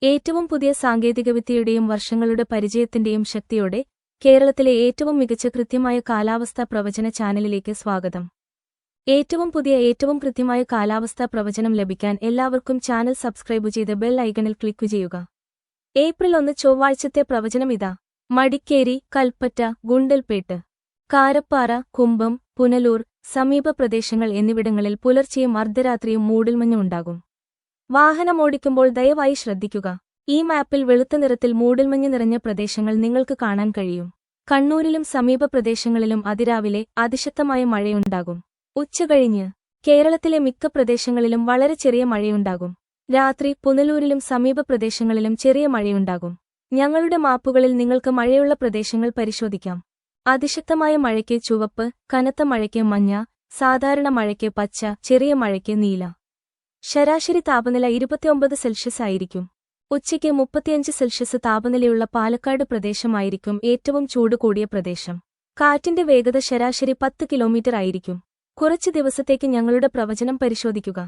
ഏറ്റവും പുതിയ സാങ്കേതികവിദ്യയുടെയും വർഷങ്ങളുടെ പരിചയത്തിന്റെയും ശക്തിയോടെ കേരളത്തിലെ ഏറ്റവും മികച്ച കൃത്യമായ കാലാവസ്ഥാ പ്രവചന ചാനലിലേക്ക് സ്വാഗതം. ഏറ്റവും പുതിയ ഏറ്റവും കൃത്യമായ കാലാവസ്ഥാ പ്രവചനം ലഭിക്കാൻ എല്ലാവർക്കും ചാനൽ സബ്സ്ക്രൈബ് ചെയ്ത് ബെൽ ഐക്കണിൽ ക്ലിക്ക് ചെയ്യുക. ഏപ്രിൽ 1 ചൊവ്വാഴ്ചത്തെ പ്രവചനം ഇതാ. മടിക്കേരി, കൽപ്പറ്റ, ഗുണ്ടൽപേട്ട്, കാരപ്പാറ, കുമ്പം, പുനലൂർ, സമീപ പ്രദേശങ്ങൾ എന്നിവിടങ്ങളിൽ പുലർച്ചെയും അർദ്ധരാത്രിയും മൂടൽമഞ്ഞ് ഉണ്ടാകും. വാഹനമോടിക്കുമ്പോൾ ദയവായി ശ്രദ്ധിക്കുക. ഈ മാപ്പിൽ വെളുത്ത നിറത്തിൽ മൂടൽമഞ്ഞ് നിറഞ്ഞ പ്രദേശങ്ങൾ നിങ്ങൾക്ക് കാണാൻ കഴിയും. കണ്ണൂരിലും സമീപ പ്രദേശങ്ങളിലും അതിരാവിലെ അതിശക്തമായ മഴയുണ്ടാകും. ഉച്ചകഴിഞ്ഞ് കേരളത്തിലെ മിക്ക പ്രദേശങ്ങളിലും വളരെ ചെറിയ മഴയുണ്ടാകും. രാത്രി പുനലൂരിലും സമീപ പ്രദേശങ്ങളിലും ചെറിയ മഴയുണ്ടാകും. ഞങ്ങളുടെ മാപ്പുകളിൽ നിങ്ങൾക്ക് മഴയുള്ള പ്രദേശങ്ങൾ പരിശോധിക്കാം. അതിശക്തമായ മഴയ്ക്ക് ചുവപ്പ്, കനത്ത മഴയ്ക്ക് മഞ്ഞ, സാധാരണ മഴയ്ക്ക് പച്ച, ചെറിയ മഴയ്ക്ക് നീല. ശരാശരി താപനില 29 സെൽഷ്യസ് ആയിരിക്കും. ഉച്ചയ്ക്ക് 35 സെൽഷ്യസ് താപനിലയുള്ള പാലക്കാട് പ്രദേശമായിരിക്കും ഏറ്റവും ചൂട് കൂടിയ പ്രദേശം. കാറ്റിന്റെ വേഗത ശരാശരി 10 കിലോമീറ്റർ ആയിരിക്കും. കുറച്ച് ദിവസത്തേക്ക് ഞങ്ങളുടെ പ്രവചനം പരിശോധിക്കുക.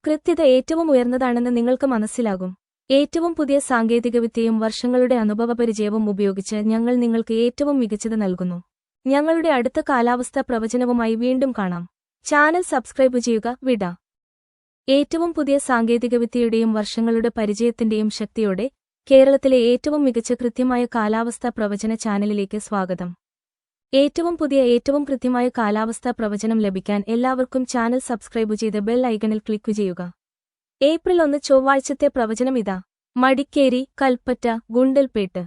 കൃത്യത ഏറ്റവും ഉയർന്നതാണെന്ന് നിങ്ങൾക്ക് മനസ്സിലാകും. ഏറ്റവും പുതിയ സാങ്കേതികവിദ്യയും വർഷങ്ങളുടെ അനുഭവപരിചയവും ഉപയോഗിച്ച് ഞങ്ങൾ നിങ്ങൾക്ക് ഏറ്റവും മികച്ചത് നൽകുന്നു. ഞങ്ങളുടെ അടുത്ത കാലാവസ്ഥാ പ്രവചനവുമായി വീണ്ടും കാണാം. ചാനൽ സബ്സ്ക്രൈബ് ചെയ്യുക. വിട. ഏറ്റവും പുതിയ സാങ്കേതികവിദ്യയുടെയും വർഷങ്ങളുടെ പരിചയത്തിന്റെയും ശക്തിയോടെ കേരളത്തിലെ ഏറ്റവും മികച്ച കൃത്യമായ കാലാവസ്ഥാ പ്രവചന ചാനലിലേക്ക് സ്വാഗതം. ഏറ്റവും പുതിയ ഏറ്റവും കൃത്യമായ കാലാവസ്ഥാ പ്രവചനം ലഭിക്കാൻ എല്ലാവർക്കും ചാനൽ സബ്സ്ക്രൈബ് ചെയ്ത് ബെൽ ഐക്കണിൽ ക്ലിക്ക് ചെയ്യുക. ഏപ്രിൽ 1 ചൊവ്വാഴ്ചത്തെ പ്രവചനം ഇതാ. മടിക്കേരി, കൽപ്പറ്റ, ഗുണ്ടൽപേട്ട്,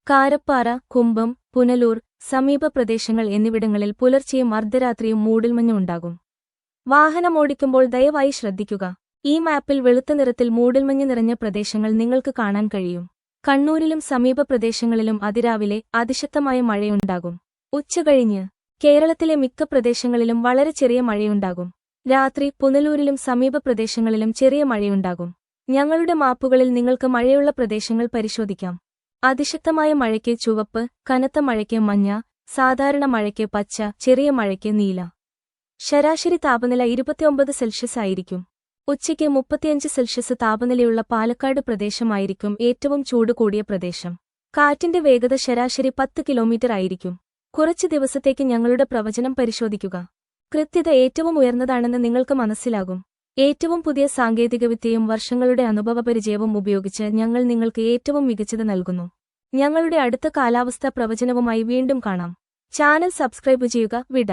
കാരപ്പാറ, കുമ്പം, പുനലൂർ, സമീപ പ്രദേശങ്ങൾ എന്നിവിടങ്ങളിൽ പുലർച്ചെയും അർദ്ധരാത്രിയും മൂടൽമഞ്ഞ് ഉണ്ടാകും. വാഹനമോടിക്കുമ്പോൾ ദയവായി ശ്രദ്ധിക്കുക. ഈ മാപ്പിൽ വെളുത്ത നിറത്തിൽ മൂടൽമഞ്ഞ് നിറഞ്ഞ പ്രദേശങ്ങൾ നിങ്ങൾക്ക് കാണാൻ കഴിയും. കണ്ണൂരിലും സമീപ പ്രദേശങ്ങളിലും അതിരാവിലെ അതിശക്തമായ മഴയുണ്ടാകും. ഉച്ചകഴിഞ്ഞ് കേരളത്തിലെ മിക്ക പ്രദേശങ്ങളിലും വളരെ ചെറിയ മഴയുണ്ടാകും. രാത്രി പുനലൂരിലും സമീപ പ്രദേശങ്ങളിലും ചെറിയ മഴയുണ്ടാകും. ഞങ്ങളുടെ മാപ്പുകളിൽ നിങ്ങൾക്ക് മഴയുള്ള പ്രദേശങ്ങൾ പരിശോധിക്കാം. അതിശക്തമായ മഴയ്ക്ക് ചുവപ്പ്, കനത്ത മഴയ്ക്ക് മഞ്ഞ, സാധാരണ മഴയ്ക്ക് പച്ച, ചെറിയ മഴയ്ക്ക് നീല. ശരാശരി താപനില 29 സെൽഷ്യസ് ആയിരിക്കും. ഉച്ചയ്ക്ക് 35 സെൽഷ്യസ് താപനിലയുള്ള പാലക്കാട് പ്രദേശമായിരിക്കും ഏറ്റവും ചൂട് കൂടിയ പ്രദേശം. കാറ്റിന്റെ വേഗത ശരാശരി 10 കിലോമീറ്റർ ആയിരിക്കും. കുറച്ച് ദിവസത്തേക്ക് ഞങ്ങളുടെ പ്രവചനം പരിശോധിക്കുക. കൃത്യത ഏറ്റവും ഉയർന്നതാണെന്ന് നിങ്ങൾക്ക് മനസ്സിലാകും. ഏറ്റവും പുതിയ സാങ്കേതികവിദ്യയും വർഷങ്ങളുടെ അനുഭവപരിചയവും ഉപയോഗിച്ച് ഞങ്ങൾ നിങ്ങൾക്ക് ഏറ്റവും മികച്ചത് നൽകുന്നു. ഞങ്ങളുടെ അടുത്ത കാലാവസ്ഥാ പ്രവചനവുമായി വീണ്ടും കാണാം. ചാനൽ സബ്സ്ക്രൈബ് ചെയ്യുക. വിട.